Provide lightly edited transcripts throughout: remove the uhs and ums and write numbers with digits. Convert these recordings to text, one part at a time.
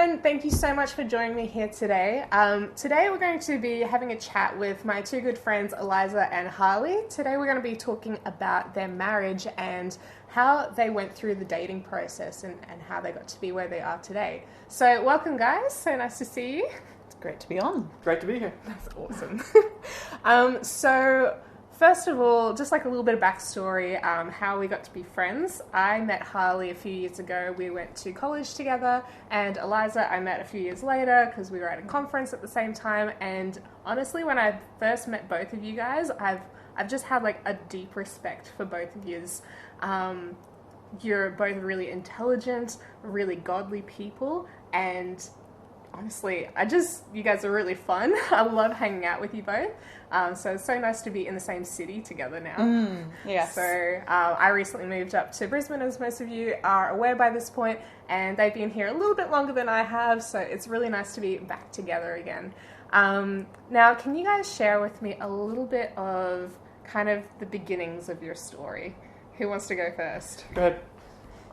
everyone. Thank you so much for joining me here today. Today we're going to be having a chat with my two good friends, Eliza and Harley. Today we're going to be talking about their marriage and how they went through the dating process and how they got to be where they are today. So welcome, guys. So nice to see you. It's great to be on. Great to be here. That's awesome. So first of all, just like a little bit of backstory, how we got to be friends. I met Harley a few years ago. We went to college together, and Eliza I met a few years later because we were at a conference at the same time. And honestly, when I first met both of you guys, I've just had like a deep respect for both of yous. You're both really intelligent, really godly people, and honestly, you guys are really fun. I love hanging out with you both. So it's so nice to be in the same city together now. Yes. So I recently moved up to Brisbane, as most of you are aware by this point, and they've been here a little bit longer than I have, so it's really nice to be back together again. Now, can you guys share with me a little bit of kind of the beginnings of your story? Who wants to go first? Go ahead.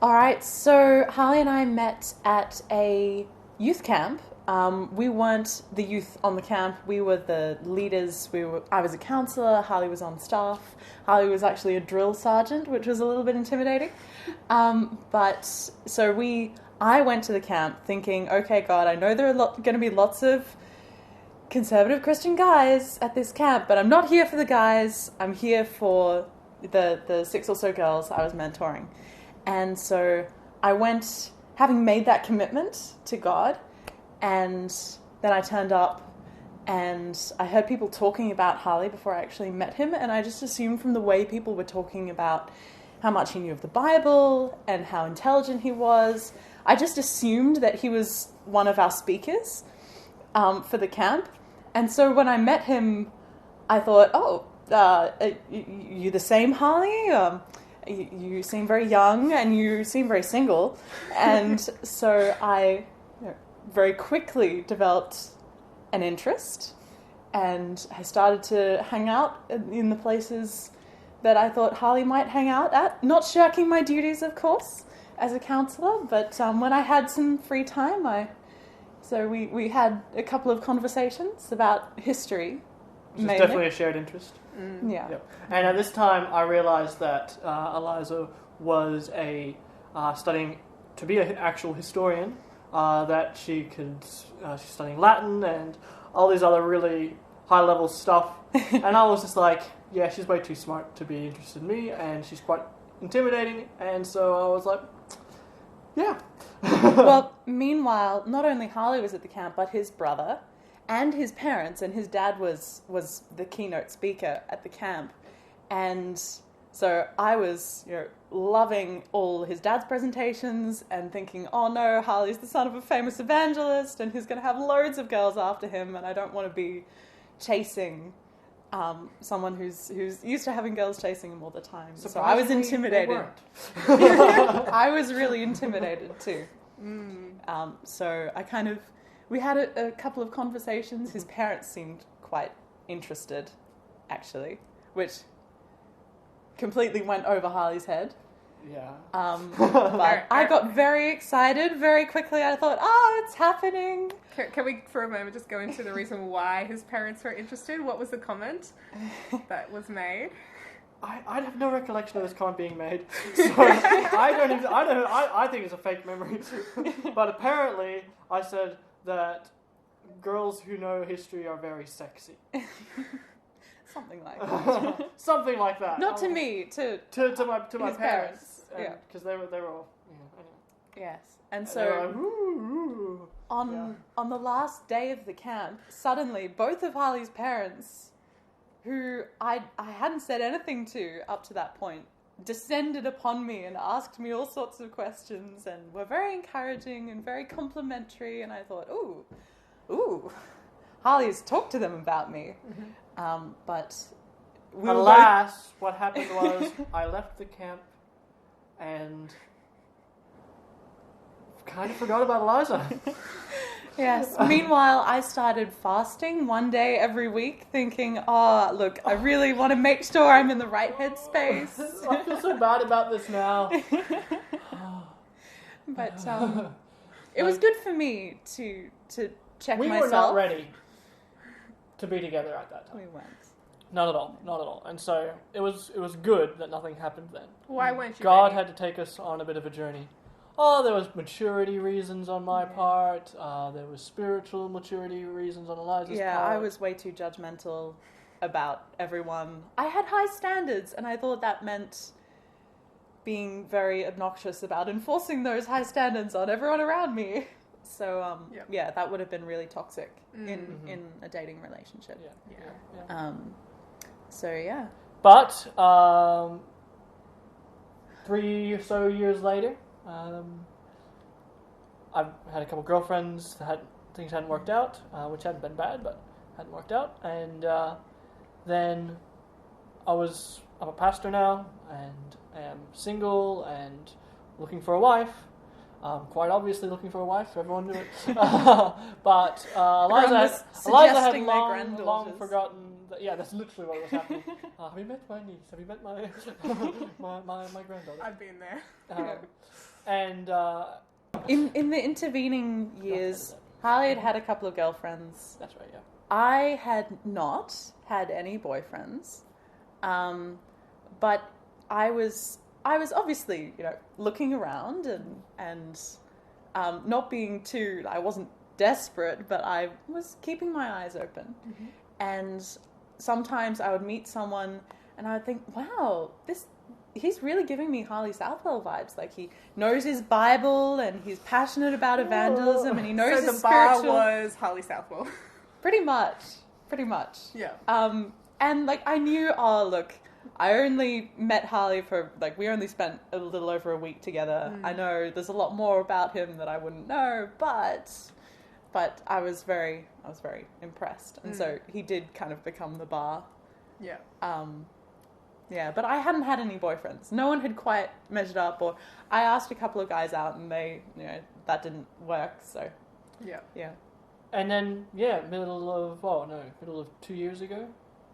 All right, so Harley and I met at a youth camp. We weren't the youth on the camp. We were the leaders. I was a counsellor. Harley was on staff. Harley was actually a drill sergeant, which was a little bit intimidating. I went to the camp thinking, okay, God, I know there are going to be lots of conservative Christian guys at this camp, but I'm not here for the guys. I'm here for the 6 or so girls I was mentoring. And so I went, having made that commitment to God, and then I turned up and I heard people talking about Harley before I actually met him, and I just assumed from the way people were talking about how much he knew of the Bible and how intelligent he was, I just assumed that he was one of our speakers for the camp. And so when I met him, I thought, you the same Harley? You seem very young and you seem very single. And so I very quickly developed an interest, and I started to hang out in the places that I thought Harley might hang out at, not shirking my duties, of course, as a counsellor, but when I had some free time, we had a couple of conversations about history. It's definitely a shared interest. Yeah. Yep. And at this time, I realised that Eliza was studying to be an actual historian. That she's studying Latin and all these other really high-level stuff. And I was just like, yeah, she's way too smart to be interested in me, and she's quite intimidating. And so I was like, yeah. Well, meanwhile, not only Harley was at the camp, but his brother and his parents, and his dad was the keynote speaker at the camp. And so I was, loving all his dad's presentations and thinking, oh no, Harley's the son of a famous evangelist and he's going to have loads of girls after him, and I don't want to be chasing someone who's used to having girls chasing him all the time. So I was intimidated. I was really intimidated too. So we had a couple of conversations. His parents seemed quite interested, actually, which completely went over Harley's head. Yeah. But I got very excited very quickly. I thought, it's happening. Can we, for a moment, just go into the reason why his parents were interested? What was the comment that was made? I have no recollection of this comment being made, so I think it's a fake memory. But apparently, I said that girls who know history are very sexy. Something like that. Something like that. Not to me, to my parents. Yeah, because they were all. Yes, and so on the last day of the camp, suddenly both of Harley's parents, who I hadn't said anything to up to that point, descended upon me and asked me all sorts of questions and were very encouraging and very complimentary. And I thought, ooh, Harley's talked to them about me. But alas, what happened was I left the camp and kind of forgot about Eliza. Yes. Meanwhile, I started fasting one day every week, thinking, look, I really want to make sure I'm in the right headspace. I feel so bad about this now. But It was good for me to check We myself. were not ready to be together at that time. We weren't. Not at all. Not at all. And so it was good that nothing happened then. Why weren't you God ready? had to take us on a bit of a journey. Oh, there was maturity reasons on my part. There was spiritual maturity reasons on Eliza's part. Yeah, I was way too judgmental about everyone. I had high standards, and I thought that meant being very obnoxious about enforcing those high standards on everyone around me. So, yeah, that would have been really toxic in a dating relationship. Yeah. So, yeah. But 3 or so years later, I've had a couple girlfriends that things hadn't worked out, which hadn't been bad, but hadn't worked out. And then I'm a pastor now, and am single and looking for a wife. Quite obviously looking for a wife. Everyone knew it. But Eliza had long forgotten. Yeah, that's literally what was happening. Have you met my niece? Have you met my granddaughter? I've been there. And in the intervening years, Harley had a couple of girlfriends. That's right. Yeah. I had not had any boyfriends, but I was obviously, looking around and not being too. I wasn't desperate, but I was keeping my eyes open. Mm-hmm. And sometimes I would meet someone, and I would think, "Wow, he's really giving me Harley Southwell vibes. Like, he knows his Bible, and he's passionate about evangelism, and he knows his spiritual." So the bar was Harley Southwell. Pretty much. Yeah. And I knew, look, I only met Harley for, we only spent a little over a week together. I know there's a lot more about him that I wouldn't know, but I was very impressed. And so he did kind of become the bar. Yeah. Yeah, but I hadn't had any boyfriends. No one had quite measured up, or I asked a couple of guys out and they, that didn't work, so. Yeah. And then, middle of 2 years ago.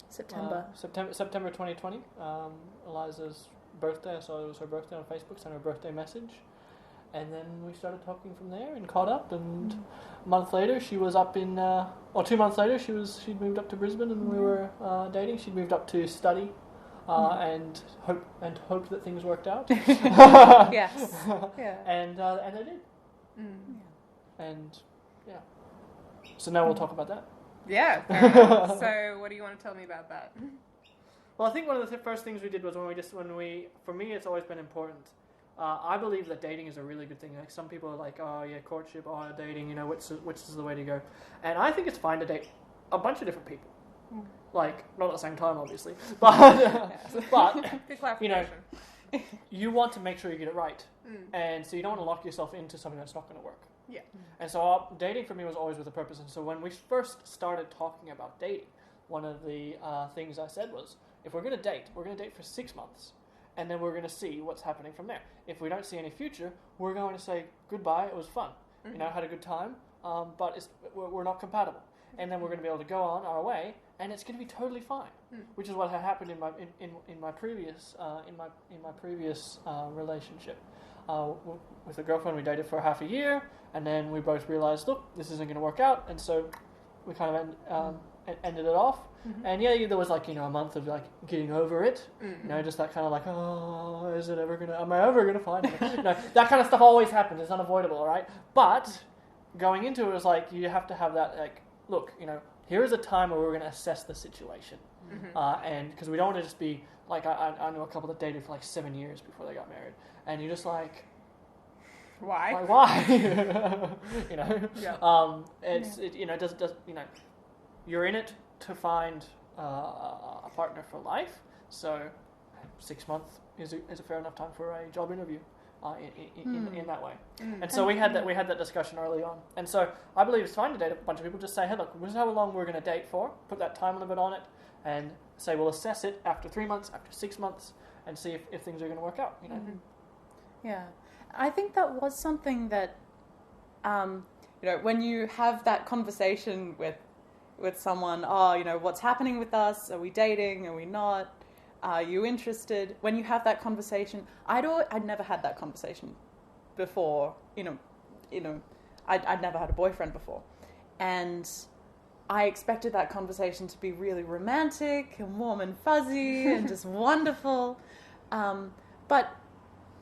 September 2020. Eliza's birthday. So it was her birthday on Facebook. Sent her a birthday message, and then we started talking from there and caught up. And a month later, she was up in, 2 months later, she'd moved up to Brisbane, and we were dating. She'd moved up to study, and hoped that things worked out. Yes. Yeah. And they did. And so now we'll talk about that. Yeah. Fair enough. So what do you want to tell me about that? Well, I think one of the first things we did was for me, it's always been important. I believe that dating is a really good thing. Like, some people are like, oh yeah, courtship, dating, which is the way to go. And I think it's fine to date a bunch of different people. Like, not at the same time, obviously, but Good clarification. You want to make sure you get it right, and so you don't want to lock yourself into something that's not going to work. Yeah. And so dating for me was always with a purpose. And so when we first started talking about dating, one of the things I said was, if we're going to date, we're going to date for 6 months, and then we're going to see what's happening from there. If we don't see any future, we're going to say goodbye. It was fun. Had a good time, but we're not compatible. And then we're going to be able to go on our way, and it's going to be totally fine. Which is what had happened in my previous relationship. With a girlfriend, we dated for half a year, and then we both realized, look, this isn't going to work out, and so we kind of ended it off. And there was a month of getting over it, just that kind of am I ever gonna find it? That kind of stuff always happens. It's unavoidable, right? But going into it was you have to have that look, here is a time where we're going to assess the situation, and because we don't want to just be I know a couple that dated for 7 years before they got married, and you're just why? Why? You're in it to find a partner for life. So 6 months is a fair enough time for a job interview in that way. And so we had that discussion early on. And so I believe it's fine to date a bunch of people. Just say, hey, look, this is how long we're going to date for. Put that time limit on it, and say we'll assess it after 3 months, after 6 months, and see if things are going to work out. Yeah, I think that was something that, when you have that conversation with someone, what's happening with us? Are we dating? Are we not? Are you interested? When you have that conversation, I'd never had that conversation before. I'd never had a boyfriend before. And I expected that conversation to be really romantic and warm and fuzzy and just wonderful. But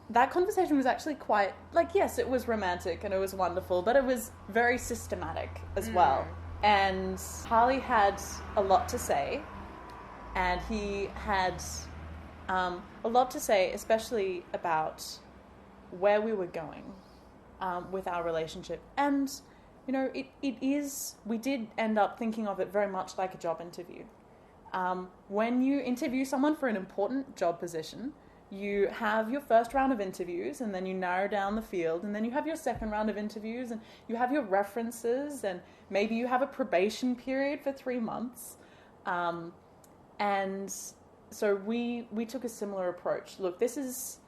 that conversation was actually quite, like, yes, it was romantic and it was wonderful, but it was very systematic as well. And Harley had a lot to say, and he had a lot to say, especially about where we were going with our relationship. And, you know, we did end up thinking of it very much like a job interview. When you interview someone for an important job position, you have your first round of interviews, and then you narrow down the field, and then you have your second round of interviews, and you have your references, and maybe you have a probation period for 3 months. And so we took a similar approach. Look, this is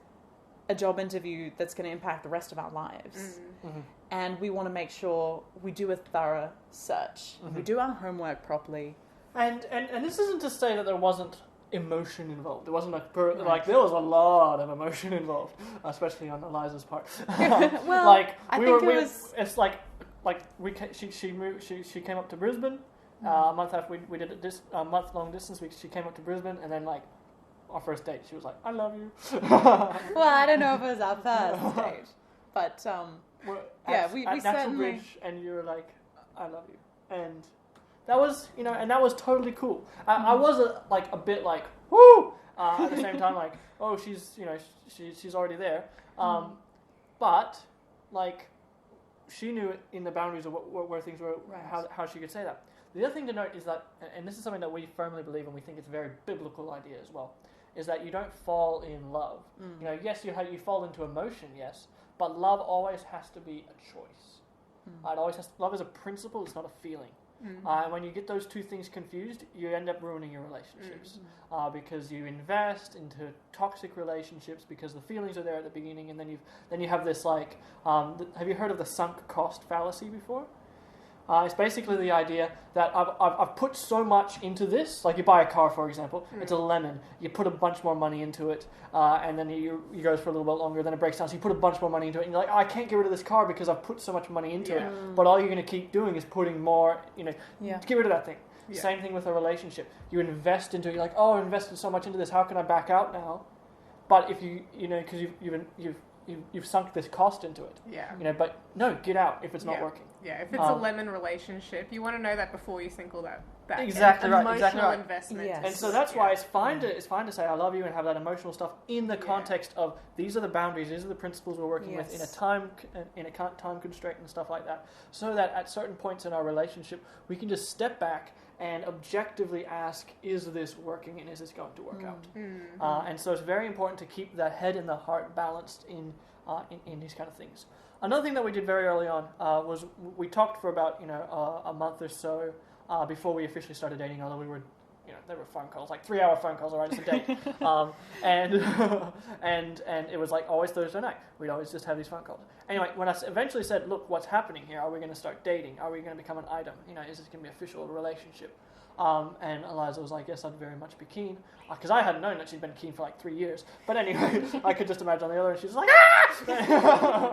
a job interview that's going to impact the rest of our lives. Mm-hmm. And we want to make sure we do a thorough search. Mm-hmm. We do our homework properly. And this isn't to say that there wasn't emotion involved. There wasn't like there was a lot of emotion involved, especially on Eliza's part. Well, like it's like she came up to Brisbane a month after we did a month long distance. She came up to Brisbane, and then like our first date, she was like, "I love you." Well, I don't know if it was our first date, but we Natural certainly Bridge, and you were like, "I love you," and that was, you know, and that was totally cool. I was a bit like, woo! At the same time, like, oh, she's already there. But, like, she knew in the boundaries of where things were, right. how she could say that. The other thing to note is that, and this is something that we firmly believe, and we think it's a very biblical idea as well, is that you don't fall in love. You know, yes, you fall into emotion, yes, but love always has to be a choice. Love is a principle, it's not a feeling. And when you get those two things confused, you end up ruining your relationships because you invest into toxic relationships because the feelings are there at the beginning, and then you have this like have you heard of the sunk cost fallacy before? It's basically the idea that I've put so much into this. Like you buy a car, for example, it's a lemon. You put a bunch more money into it, and then you goes for a little bit longer. Then it breaks down, so you put a bunch more money into it, and you're like, oh, I can't get rid of this car because I've put so much money into it. But all you're going to keep doing is putting more. Get rid of that thing. Yeah. Same thing with a relationship. You invest into it. You're like, oh, I invested so much into this. How can I back out now? But if because you've sunk this cost into it. Yeah. But no, get out if it's not working. Yeah, if it's a lemon relationship, you want to know that before you sink all that exactly right, emotional investment. Yes. And so that's why it's fine to say I love you and have that emotional stuff in the context of these are the boundaries, these are the principles we're working with in a time constraint and stuff like that, so that at certain points in our relationship we can just step back and objectively ask, is this working and is this going to work out? And so it's very important to keep the head and the heart balanced in these kind of things. Another thing that we did very early on was we talked for about a month or so before we officially started dating. Although we were, there were phone calls, like 3-hour phone calls, all right, it's a date, and it was like always Thursday night. We'd always just have these phone calls. Anyway, when I eventually said, "Look, what's happening here? Are we going to start dating? Are we going to become an item? Is this going to be official relationship?" And Eliza was like, "Yes, I'd very much be keen," because I hadn't known that she'd been keen for like 3 years. But anyway, I could just imagine on the other end, she was like, "Ah!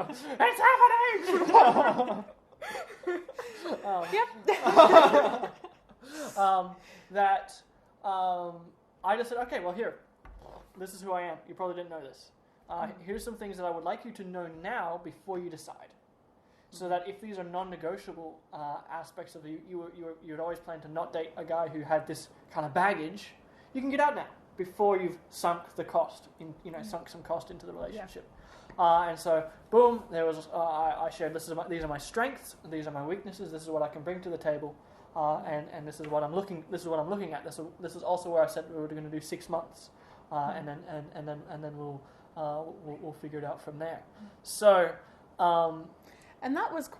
It's happening!" I just said, "Okay, well, here, this is who I am. You probably didn't know this. Here's some things that I would like you to know now before you decide." So that if these are non-negotiable aspects of you'd always plan to not date a guy who had this kind of baggage, you can get out now before you've sunk the cost, sunk some cost into the relationship. And so, boom, there was. I shared these are my strengths, these are my weaknesses, this is what I can bring to the table, and this is what I'm looking. This is what I'm looking at. This is also where I said we were going to do 6 months, and then we'll figure it out from there. So. And that was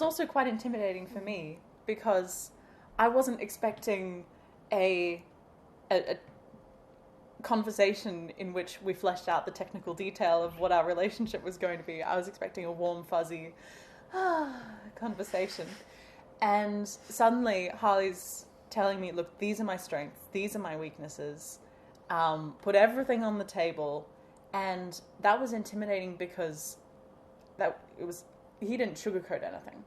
also quite intimidating for me, because I wasn't expecting a conversation in which we fleshed out the technical detail of what our relationship was going to be. I was expecting a warm, fuzzy conversation. And suddenly Harley's telling me, look, these are my strengths, these are my weaknesses, put everything on the table. And that was intimidating because it was he didn't sugarcoat anything.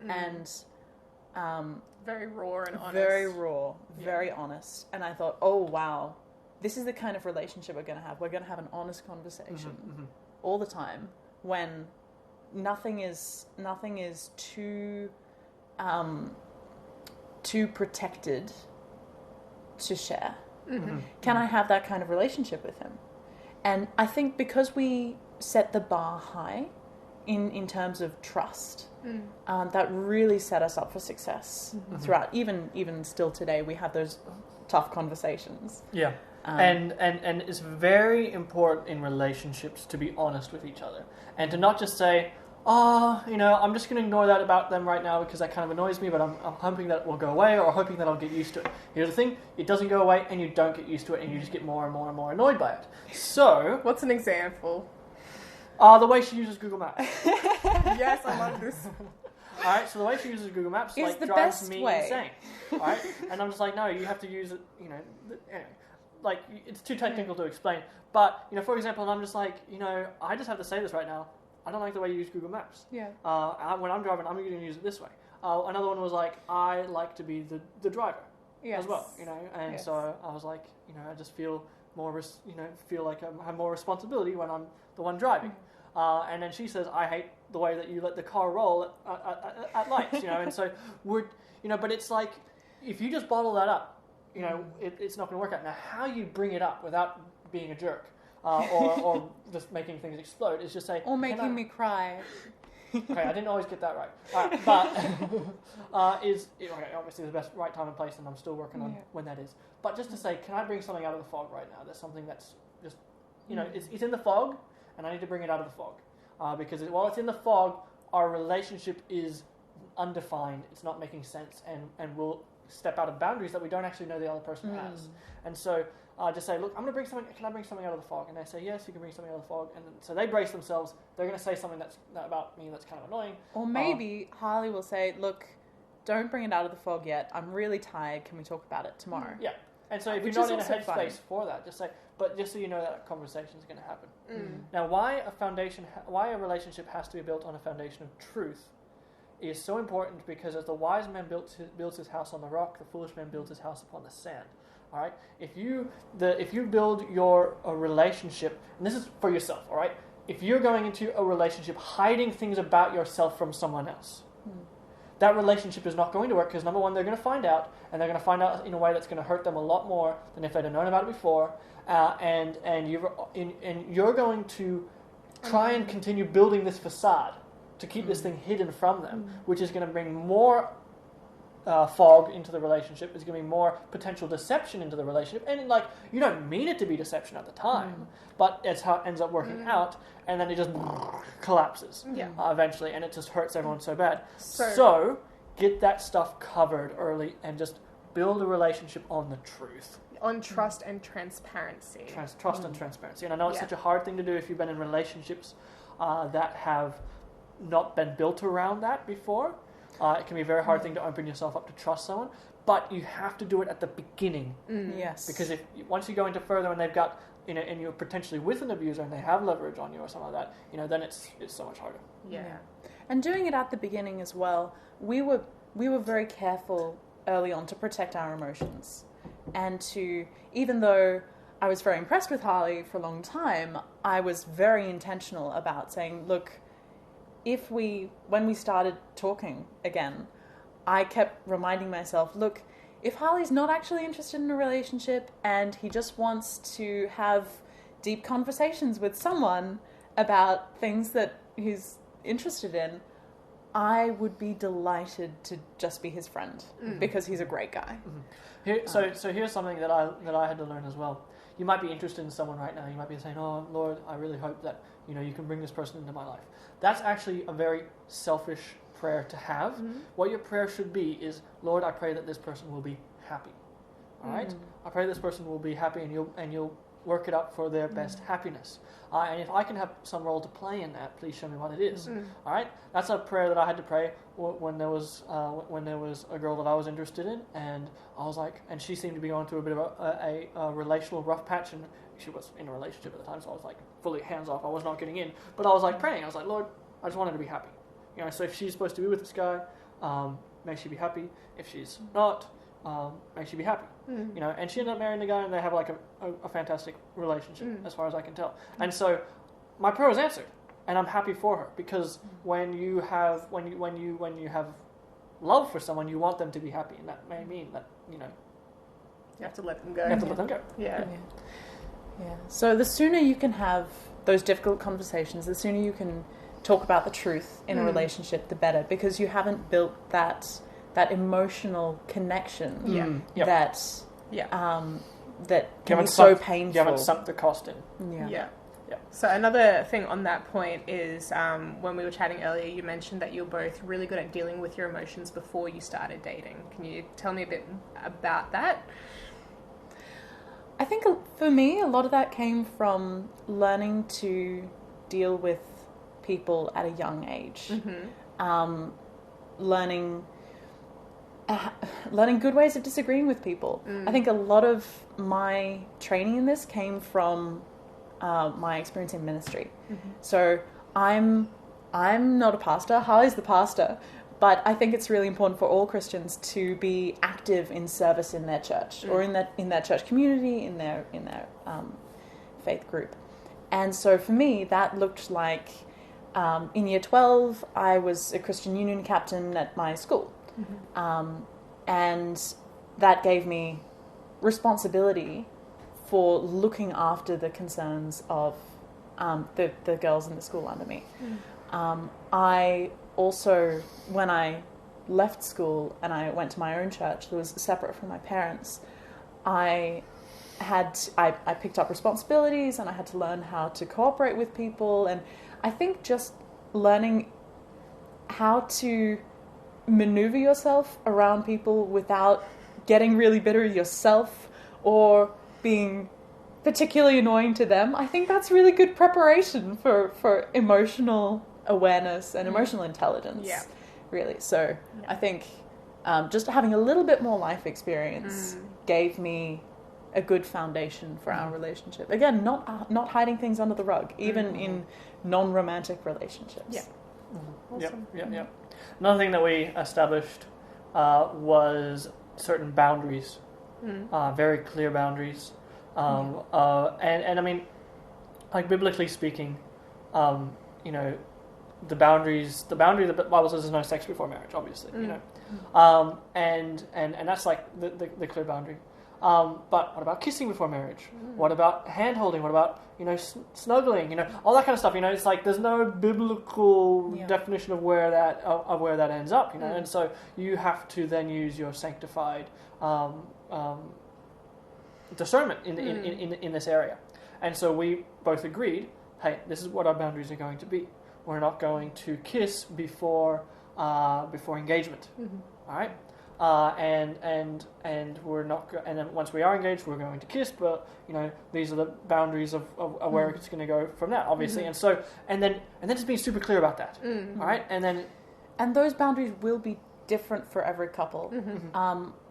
And very raw and honest. Very raw, very honest. And I thought, oh, wow, this is the kind of relationship we're going to have. We're going to have an honest conversation all the time when nothing is too protected to share. Can I have that kind of relationship with him? And I think because we set the bar high in terms of trust, that really set us up for success throughout. Even still today, we have those tough conversations. Yeah. And it's very important in relationships to be honest with each other and to not just say, I'm just going to ignore that about them right now because that kind of annoys me, but I'm hoping that it will go away or hoping that I'll get used to it. Here's the thing, it doesn't go away and you don't get used to it and you just get more and more and more annoyed by it. So... What's an example? The way she uses Google Maps. Yes, I love this. Alright, so the way she uses Google Maps is the drives best me way. insane. Alright? And I'm just like, no, you have to use it, anyway. Like, it's too technical to explain. But, for example, I'm just like, I just have to say this right now. I don't like the way you use Google Maps. Yeah. When I'm driving, I'm going to use it this way. Another one was like, I like to be the driver as well, And so I was like, I just feel more, feel like I have more responsibility when I'm the one driving. And then she says, I hate the way that you let the car roll at lights, And so but it's like, if you just bottle that up, it's not going to work out. Now, how you bring it up without being a jerk or just making things explode is just say... Or making me cry. Okay, I didn't always get that right. But obviously the best right time and place, and I'm still working on when that is. But just to say, can I bring something out of the fog right now? There's something that's just, it's in the fog, and I need to bring it out of the fog. Because while it's in the fog, our relationship is undefined. It's not making sense, and we'll step out of boundaries that we don't actually know the other person has. And so just say, look, I'm going to bring something, can I bring something out of the fog? And they say, yes, you can bring something out of the fog. And then, so they brace themselves. They're going to say something that's about me that's kind of annoying. Or maybe Harley will say, look, don't bring it out of the fog yet. I'm really tired. Can we talk about it tomorrow? Yeah. And so if you're not in a headspace for that, just say, but just so you know that conversation is going to happen. Now, why a relationship has to be built on a foundation of truth is so important, because as the wise man builds his house on the rock, the foolish man builds his house upon the sand. All right. If you build a relationship, and this is for yourself, all right. If you're going into a relationship hiding things about yourself from someone else, that relationship is not going to work, because number one, they're going to find out, and they're going to find out in a way that's going to hurt them a lot more than if they'd have known about it before, and you're going to try and continue building this facade to keep this thing hidden from them, which is going to bring more fog into the relationship. Is going to be more potential deception into the relationship, and you don't mean it to be deception at the time, but it's how it ends up working out, and then it just collapses eventually, and it just hurts everyone so bad. So get that stuff covered early, and just build a relationship on the truth. On trust and transparency. Trust and transparency. And I know it's such a hard thing to do if you've been in relationships that have not been built around that before. It can be a very hard thing to open yourself up to trust someone, but you have to do it at the beginning. Yes. Because once you go into further and they've got, and you're potentially with an abuser and they have leverage on you or something like that, then it's so much harder. Yeah. And doing it at the beginning as well, we were very careful early on to protect our emotions, and even though I was very impressed with Harley for a long time, I was very intentional about saying, look, when we started talking again, I kept reminding myself, look, if Harley's not actually interested in a relationship and he just wants to have deep conversations with someone about things that he's interested in, I would be delighted to just be his friend, because he's a great guy. So here's something that I had to learn as well. You might be interested in someone right now. You might be saying, "Oh Lord, I really hope that you can bring this person into my life." That's actually a very selfish prayer to have. What your prayer should be is, "Lord, I pray that this person will be happy." All right, I pray this person will be happy, and you'll work it up for their best happiness. And if I can have some role to play in that, please show me what it is. All right, that's a prayer that I had to pray when there was a girl that I was interested in, and I was like, and she seemed to be going through a bit of a relational rough patch, and she was in a relationship at the time, so I was like fully hands off. I was not getting in, but I was like praying. I was like, Lord, I just wanted to be happy. So if she's supposed to be with this guy, may she be happy. If she's not, may she be happy. And she ended up marrying the guy, and they have like a fantastic relationship, as far as I can tell. And so my prayer was answered, and I'm happy for her, because when you have love for someone, you want them to be happy, and that may mean that you have to let them go. You have to let them go. Yeah. So the sooner you can have those difficult conversations, the sooner you can talk about the truth in a relationship, the better, because you haven't built that emotional connection that can be so painful. You haven't sunk the cost in. Yeah. So another thing on that point is when we were chatting earlier, you mentioned that you're both really good at dealing with your emotions before you started dating. Can you tell me a bit about that? I think for me, a lot of that came from learning to deal with people at a young age. Learning good ways of disagreeing with people. I think a lot of my training in this came from my experience in ministry. So I'm not a pastor. Harley's the pastor, but I think it's really important for all Christians to be active in service in their church or in their church community, in their faith group. And so for me, that looked like in year 12, I was a Christian Union captain at my school, and that gave me responsibility for looking after the concerns of the girls in the school under me. I also, when I left school and I went to my own church that was separate from my parents, I picked up responsibilities, and I had to learn how to cooperate with people. And I think just learning how to maneuver yourself around people without getting really bitter yourself or being particularly annoying to them, I think that's really good preparation for emotional awareness and emotional intelligence. Really. So I think just having a little bit more life experience gave me a good foundation for our relationship. Again, not hiding things under the rug, even in non-romantic relationships. Awesome. Yep. Another thing that we established was certain boundaries, very clear boundaries, and I mean, like biblically speaking, the boundary that the Bible says is no sex before marriage, obviously, and that's like the clear boundary. But what about kissing before marriage? What about hand holding? What about snuggling? All that kind of stuff. It's like there's no biblical definition of where that ends up. And so you have to then use your sanctified discernment in this area. And so we both agreed, hey, this is what our boundaries are going to be. We're not going to kiss before engagement. All right. And we're not. And then once we are engaged, we're going to kiss. But these are the boundaries of where it's going to go from that, obviously. And so and then just being super clear about that. All right. And those boundaries will be different for every couple.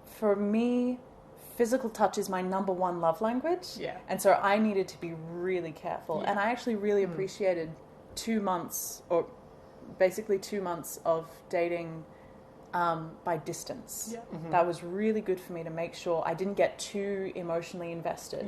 For me, physical touch is my number one love language. And so I needed to be really careful. And I actually really appreciated 2 months, or basically 2 months of dating. By distance. That was really good for me to make sure I didn't get too emotionally invested.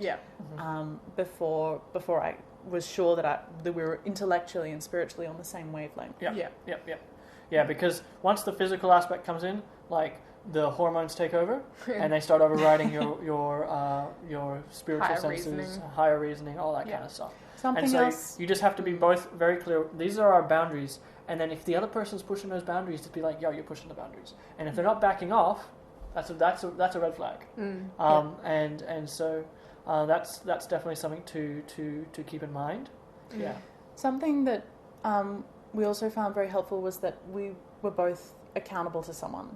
Before I was sure that we were intellectually and spiritually on the same wavelength. Yeah, because once the physical aspect comes in, like the hormones take over and they start overriding your spiritual senses, higher reasoning, all that kind of stuff. Something else. You just have to be both very clear. These are our boundaries. And then if the other person's pushing those boundaries, to be like, yo, you're pushing the boundaries. And if they're not backing off, that's a red flag. And so that's definitely something to keep in mind. Yeah. Something that we also found very helpful was that we were both accountable to someone.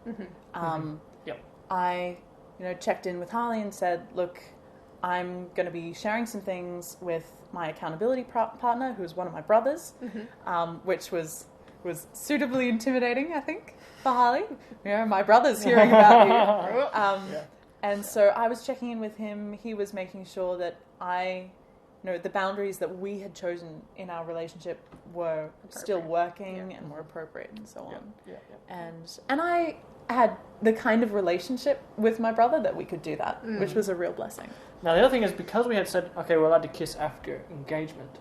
I checked in with Harley and said, look, I'm going to be sharing some things with my accountability partner, who's one of my brothers, which was suitably intimidating, I think, for Harley. My brother's hearing about you. And so I was checking in with him. He was making sure that I the boundaries that we had chosen in our relationship were still working and were appropriate and so on. And I had the kind of relationship with my brother that we could do that, which was a real blessing. Now, the other thing is, because we had said, okay, we're allowed to kiss after engagement,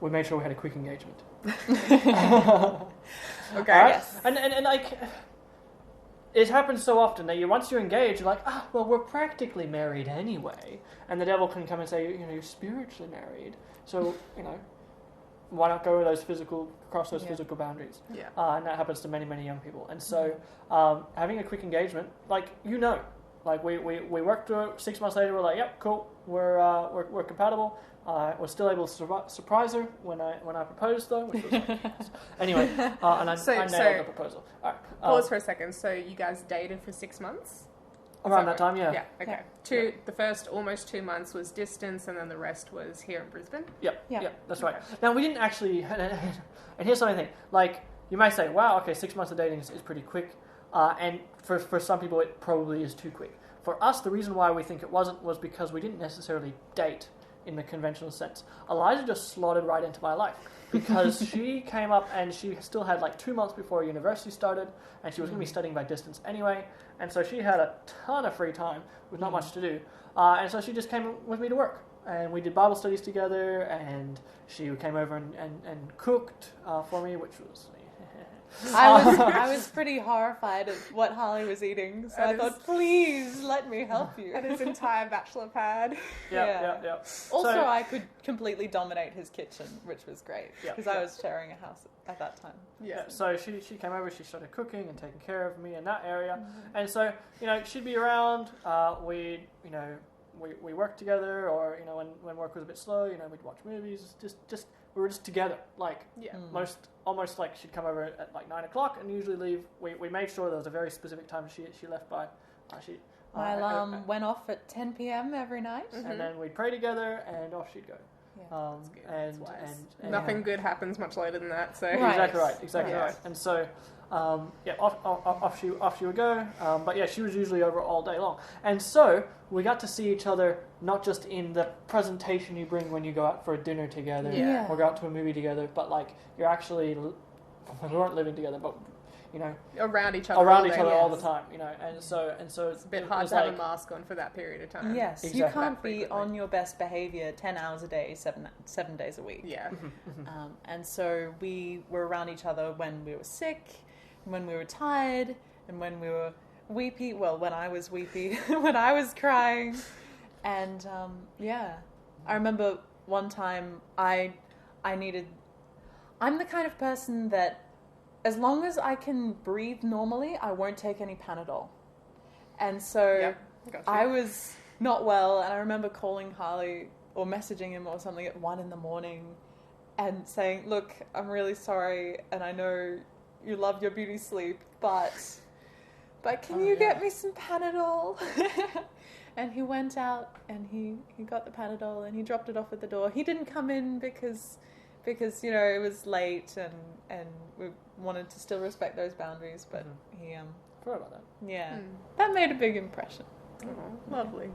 we made sure we had a quick engagement. Okay. Right? Yes. And like, it happens so often that once you're engaged, you're like, well, we're practically married anyway. And the devil can come and say, you're spiritually married. So, why not go cross those physical boundaries? Yeah. And that happens to many, many young people. And so, having a quick engagement, like, like we worked through it. 6 months later, we're like, yep, cool, we're compatible. Was still able to surprise her when I proposed, though, which was like, yes. Anyway, and I nailed the proposal. All right, pause for a second. So you guys dated for 6 months? Around that time, yeah. Yeah, okay. The first almost 2 months was distance, and then the rest was here in Brisbane? Yep, that's right. Now, we didn't actually... And here's something. Like, you may say, wow, okay, 6 months of dating is pretty quick. And for some people, it probably is too quick. For us, the reason why we think it wasn't was because we didn't necessarily date in the conventional sense. Eliza just slotted right into my life because she came up and she still had like 2 months before university started, and she was going to be studying by distance anyway, and so she had a ton of free time with not much to do, and so she just came with me to work, and we did Bible studies together, and she came over and cooked for me, which was... I was pretty horrified at what Harley was eating, so I thought, please let me help you. And his entire bachelor pad. Yeah. Also, I could completely dominate his kitchen, which was great, because I was sharing a house at that time. Yeah. So she came over, she started cooking and taking care of me in that area, and so she'd be around. We worked together, or when work was a bit slow, we'd watch movies. Just we were just together, like almost like she'd come over at like 9 o'clock and usually leave. We made sure there was a very specific time she left by. My alarm went off at 10 p.m. every night, and then we'd pray together, and off she'd go. And nothing good happens much later than that. So exactly right. And so, off she would go. But she was usually over all day long. And so we got to see each other not just in the presentation you bring when you go out for a dinner together or go out to a movie together, but like you're actually, we weren't living together, but around each other all the time, and so it's a bit hard to have a mask on for that period of time. Yes, exactly. You can't be on your best behavior 10 hours a day, seven days a week. Yeah. And so we were around each other when we were sick, when we were tired, and when we were weepy. Well, when I was weepy, when I was crying, and I remember one time I'm the kind of person that, as long as I can breathe normally, I won't take any Panadol. And so I was not well, and I remember calling Harley or messaging him or something at 1 a.m. and saying, look, I'm really sorry, and I know you love your beauty sleep, but can you get me some Panadol? And he went out and he got the Panadol and he dropped it off at the door. He didn't come in because it was late and we wanted to still respect those boundaries, but he forgot about that. Yeah, that made a big impression. Oh, lovely.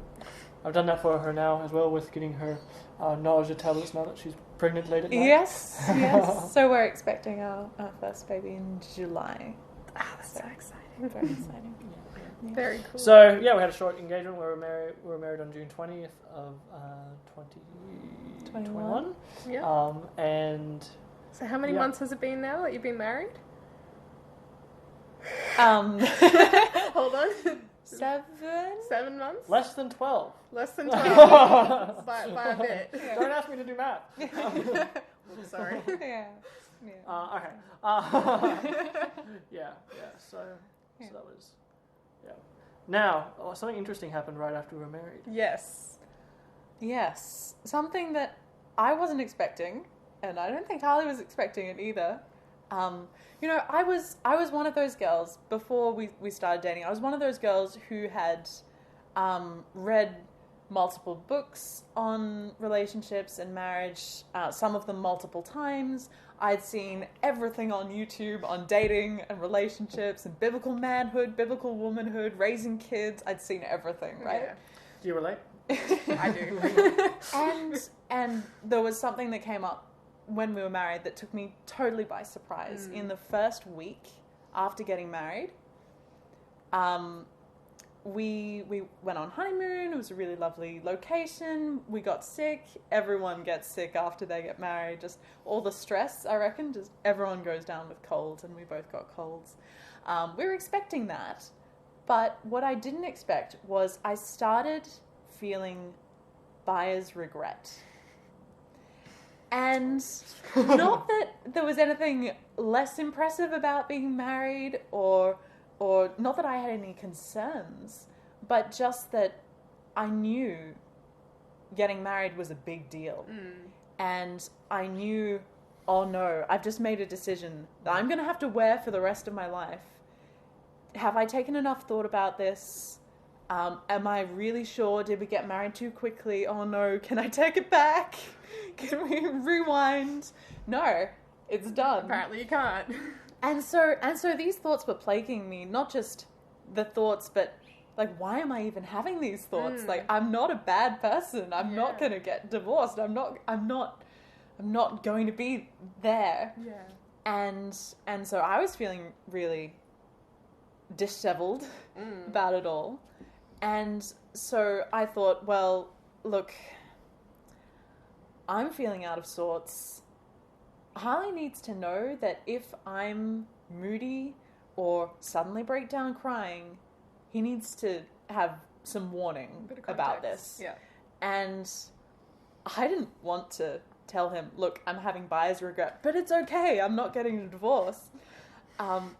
I've done that for her now as well, with getting her nausea tablets now that she's pregnant late at night. Yes. So we're expecting our first baby in July. That's so exciting. Very exciting. Yeah. Very cool. So we had a short engagement. We were married on June 20th of 2021. Yeah. And so how many months has it been now that you've been married? Hold on. 7 months? Less than 12. Less than 12. by a bit. Yeah. Don't ask me to do math. Sorry. Yeah. Okay. So that was... Yeah. Now, something interesting happened right after we were married. Yes. Something that I wasn't expecting, and I don't think Harley was expecting it either. I was one of those girls, before we started dating, I was one of those girls who had read multiple books on relationships and marriage, some of them multiple times. I'd seen everything on YouTube on dating and relationships and biblical manhood, biblical womanhood, raising kids. I'd seen everything, right? Yeah. Do you relate? I do. And there was something that came up when we were married that took me totally by surprise. In the first week after getting married, we went on honeymoon. It was a really lovely location. We got sick. Everyone gets sick after they get married. Just all the stress, I reckon, just everyone goes down with colds, and we both got colds. We were expecting that. But what I didn't expect was I started feeling buyer's regret. And not that there was anything less impressive about being married, or not that I had any concerns, but just that I knew getting married was a big deal. And I knew, oh no, I've just made a decision that I'm going to have to wear for the rest of my life. Have I taken enough thought about this? Am I really sure? Did we get married too quickly? Oh no, can I take it back? Can we rewind? No, it's done. Apparently you can't. And so these thoughts were plaguing me, not just the thoughts, but like, why am I even having these thoughts? Like, I'm not a bad person. I'm not going to get divorced. I'm not going to be there. Yeah. And so I was feeling really disheveled about it all. And so I thought, well, look, I'm feeling out of sorts. Harley needs to know that if I'm moody or suddenly break down crying, he needs to have some warning about this. Yeah. And I didn't want to tell him, look, I'm having buyer's regret, but it's okay, I'm not getting a divorce.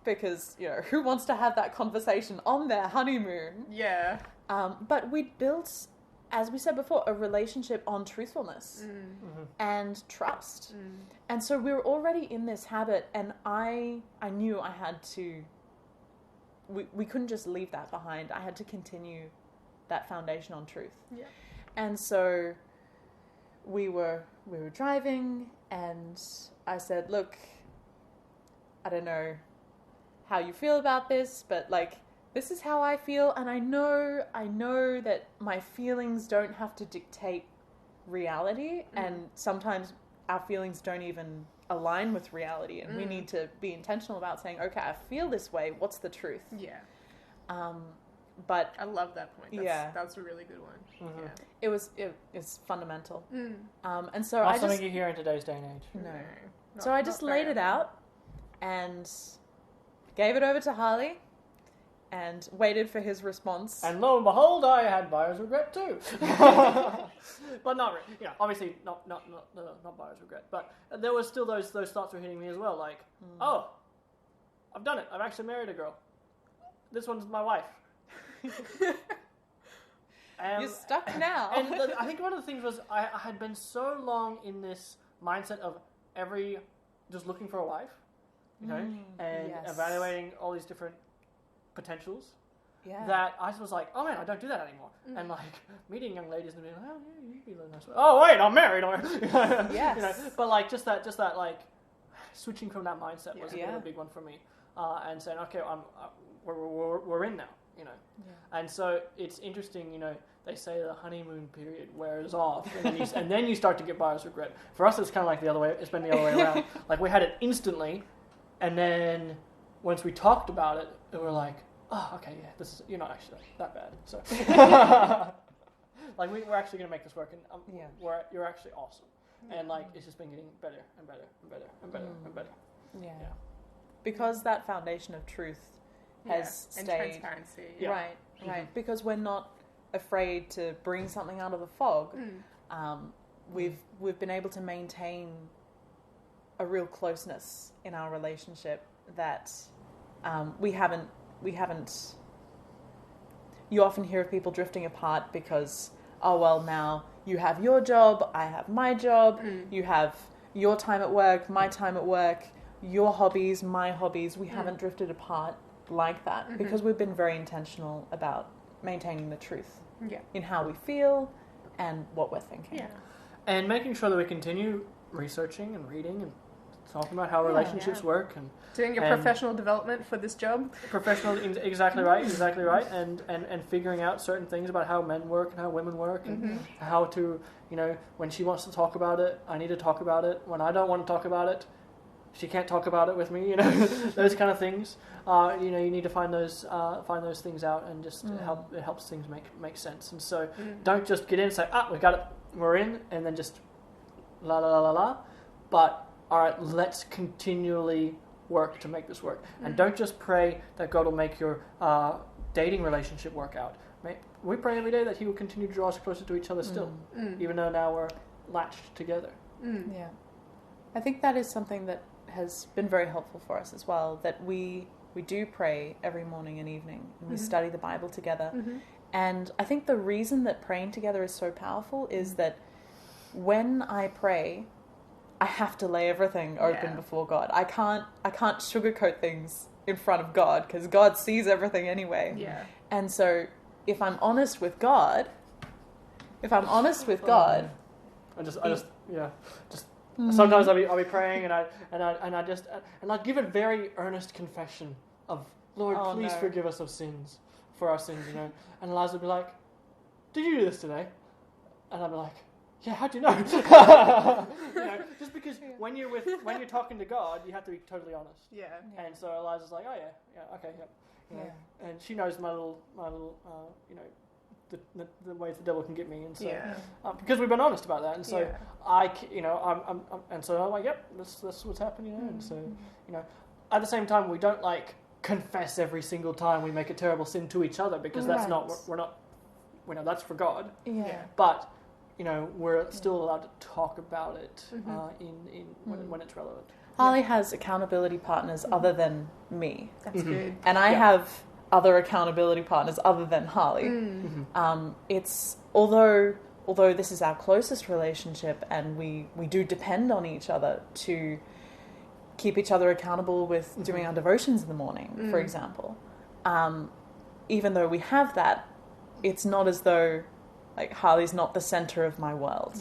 Because, who wants to have that conversation on their honeymoon? Yeah. But we built, as we said before, a relationship on truthfulness and trust. And so we were already in this habit, and I knew I had to, we couldn't just leave that behind. I had to continue that foundation on truth. Yeah. And so we were driving, and I said, look, I don't know how you feel about this, but like, this is how I feel, and I know that my feelings don't have to dictate reality, and sometimes our feelings don't even align with reality, and we need to be intentional about saying, okay, I feel this way, what's the truth? Yeah. But I love that point. That's a really good one. Yeah. It was fundamental. And so Not something you hear in today's day and age. No. So I just laid it out and gave it over to Harley and waited for his response. And lo and behold, I had buyer's regret too. But not really. Obviously not buyer's regret. But there was still those thoughts were hitting me as well. Like, oh, I've done it. I've actually married a girl. This one's my wife. You're stuck now. And I think one of the things was I had been so long in this mindset of just looking for a wife, and evaluating all these different potentials. Yeah. That I was like, oh man, I don't do that anymore. And like meeting young ladies and being like, oh yeah, you'd be really nice. Oh wait, I'm married. Yes. But like just that like switching from that mindset was a big one for me. And saying, okay, we're in now. And so it's interesting. They say the honeymoon period wears off, and then you start to get buyer's regret. For us, it's kind of like the other way. It's been the other way around. Like we had it instantly, and then once we talked about it, we were like, oh, okay, yeah, you're not actually that bad. So, like we're actually going to make this work, and you're actually awesome. And like it's just been getting better and better and better and better and better. Yeah. Because that foundation of truth has stayed. And transparency. Yeah. Right. Because we're not afraid to bring something out of the fog. We've been able to maintain a real closeness in our relationship that we haven't. You often hear of people drifting apart because, oh well, now you have your job, I have my job, you have your time at work, my time at work, your hobbies, my hobbies. We haven't drifted apart like that because we've been very intentional about maintaining the truth in how we feel and what we're thinking. And making sure that we continue researching and reading and talking about how relationships work and doing your professional development for this job. Exactly right, and figuring out certain things about how men work and how women work, and how to, when she wants to talk about it, I need to talk about it. When I don't want to talk about it, she can't talk about it with me. Those kind of things. You need to find those things out, and just it helps things make sense. And so don't just get in and say, we got it, we're in, and then just la la la la la. But all right, let's continually work to make this work, and don't just pray that God will make your dating relationship work out. We pray every day that He will continue to draw us closer to each other still, even though now we're latched together. Yeah, I think that is something that has been very helpful for us as well, that we do pray every morning and evening, and we study the Bible together. And I think the reason that praying together is so powerful is that when I pray, I have to lay everything open before God. I can't sugarcoat things in front of God, because God sees everything anyway. Yeah. And so if I'm honest with God, sometimes I'll be praying, and I'd give a very earnest confession of, Lord, please forgive us of sins, for our sins, And Eliza would be like, did you do this today? And I'd be like, yeah, how'd you know? Just because when you're talking to God, you have to be totally honest. Yeah. And so Eliza's like, oh yeah, okay, yeah. And she knows my little the ways the devil can get me, and so because we've been honest about that, and so I'm like, yep, that's what's happening, and so at the same time we don't like confess every single time we make a terrible sin to each other, because that's not that's for God. But we're still allowed to talk about it when it's relevant. Harley has accountability partners other than me. That's good. And I have other accountability partners other than Harley. It's although this is our closest relationship, and we do depend on each other to keep each other accountable with doing our devotions in the morning, for example. Even though we have that, it's not as though Harley's not the center of my world.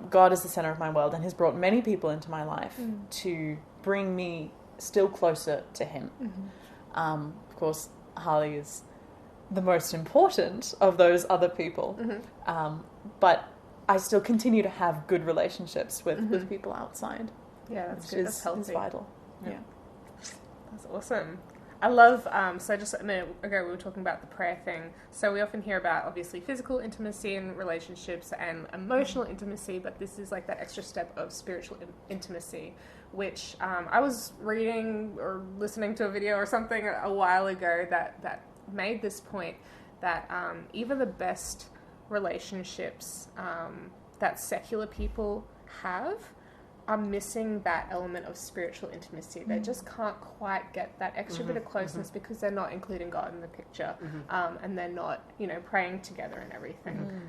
God is the center of my world, and has brought many people into my life to bring me still closer to Him. Of course, Harley is the most important of those other people, but I still continue to have good relationships with people outside. Yeah, that's which good. is, That's healthy. is vital. Yeah. That's awesome. I love, so just a minute ago we were talking about the prayer thing. So we often hear about, obviously, physical intimacy in relationships and emotional intimacy, but this is like that extra step of spiritual intimacy, which I was reading or listening to a video or something a while ago that made this point, that even the best relationships that secular people have are missing that element of spiritual intimacy. They just can't quite get that extra bit of closeness because they're not including God in the picture, and they're not, praying together and everything.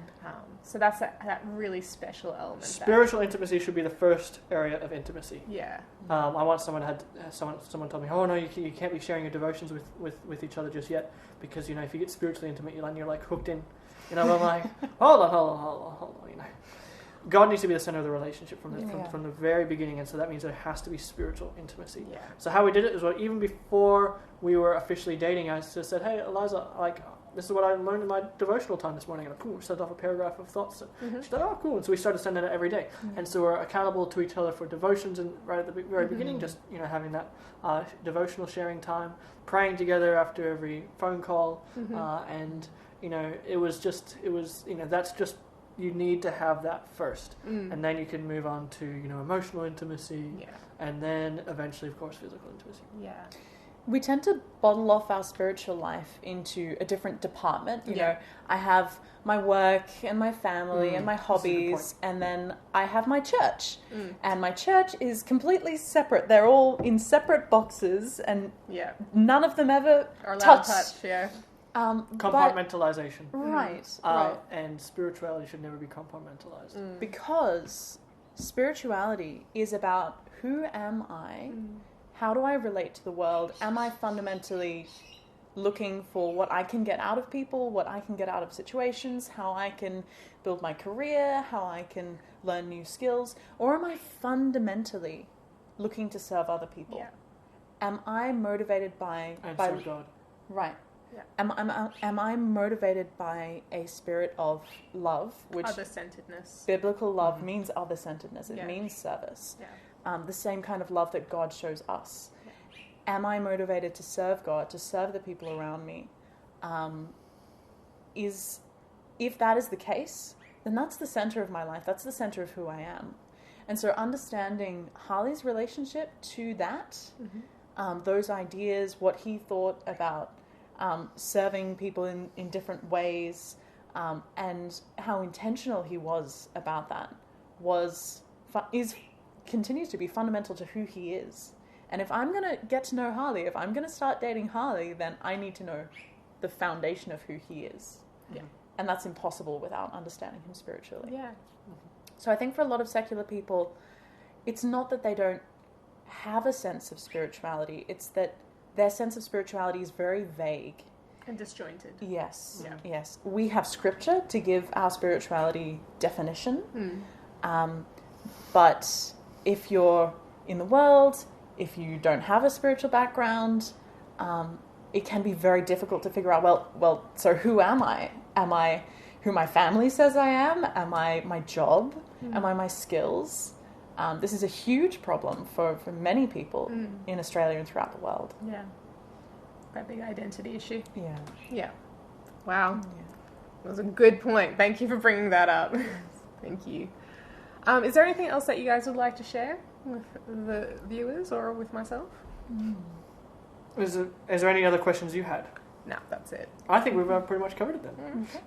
So that's that really special element. Spiritual intimacy should be the first area of intimacy. Yeah. I once someone told me, oh no, you can't be sharing your devotions with each other just yet, because if you get spiritually intimate, you're like hooked in. I'm like, hold on. God needs to be the center of the relationship from the very beginning, and so that means there has to be spiritual intimacy. Yeah. So how we did it is, even before we were officially dating, I just said, hey, Eliza, this is what I learned in my devotional time this morning, and we sent off a paragraph of thoughts. She's like, oh, cool. And so we started sending it every day. And so we're accountable to each other for devotions, and right at the very beginning, just having that devotional sharing time, praying together after every phone call, and that's just, you need to have that first, and then you can move on to emotional intimacy, and then eventually, of course, physical intimacy. Yeah. We tend to bottle off our spiritual life into a different department. You know, I have my work and my family and my hobbies, and then I have my church. And my church is completely separate. They're all in separate boxes, and none of them ever are allowed to touch. Compartmentalization. Right. And spirituality should never be compartmentalized. Because spirituality is about, who am I? How do I relate to the world? Am I fundamentally looking for what I can get out of people, what I can get out of situations, how I can build my career, how I can learn new skills? Or am I fundamentally looking to serve other people? Yeah. Am I motivated by serve God. Right. Yeah. Am I motivated by a spirit of love, which Other-centeredness. biblical love means other-centeredness. It Yeah. means service. Yeah. The same kind of love that God shows us. Yeah. Am I motivated to serve God, to serve the people around me? If that is the case, then that's the center of my life. That's the center of who I am. And so understanding Harley's relationship to that, those ideas, what he thought about serving people in different ways, and how intentional he was about that continues to be fundamental to who he is. And if I'm going to get to know Harley, if I'm going to start dating Harley, then I need to know the foundation of who he is. Yeah. And that's impossible without understanding him spiritually. Yeah. So I think for a lot of secular people, it's not that they don't have a sense of spirituality, it's that their sense of spirituality is very vague. And disjointed. Yes, Yeah. yes. We have scripture to give our spirituality definition. But if you're in the world, if you don't have a spiritual background, it can be very difficult to figure out, well, so who am I? Am I who my family says I am? Am I my job? Am I my skills? This is a huge problem for many people in Australia and throughout the world. Yeah. Quite a big identity issue. Yeah. Yeah. Wow. Yeah. That was a good point. Thank you for bringing that up. Thank you. Is there anything else that you guys would like to share with the viewers or with myself? Is there any other questions you had? No, that's it. I think we've pretty much covered it then. Okay.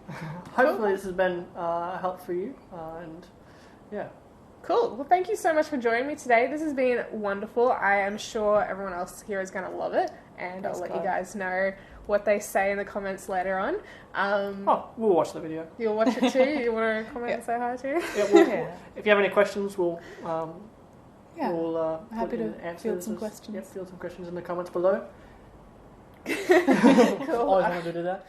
Hopefully this has been a help for you. And yeah. Cool. Well, thank you so much for joining me today. This has been wonderful. I am sure everyone else here is going to love it. And I'll let you guys know what they say in the comments later on. We'll watch the video. You'll watch it too? You want to comment and say hi too? Yeah, if you have any questions, we'll happy to answer field some questions. Yep, field some questions in the comments below. Cool. Always wanted to do that.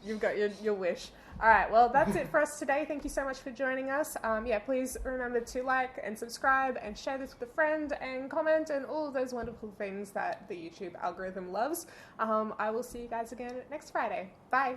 You've got your wish. All right, well, that's it for us today. Thank you so much for joining us. Please remember to like and subscribe and share this with a friend and comment and all of those wonderful things that the YouTube algorithm loves. I will see you guys again next Friday. Bye.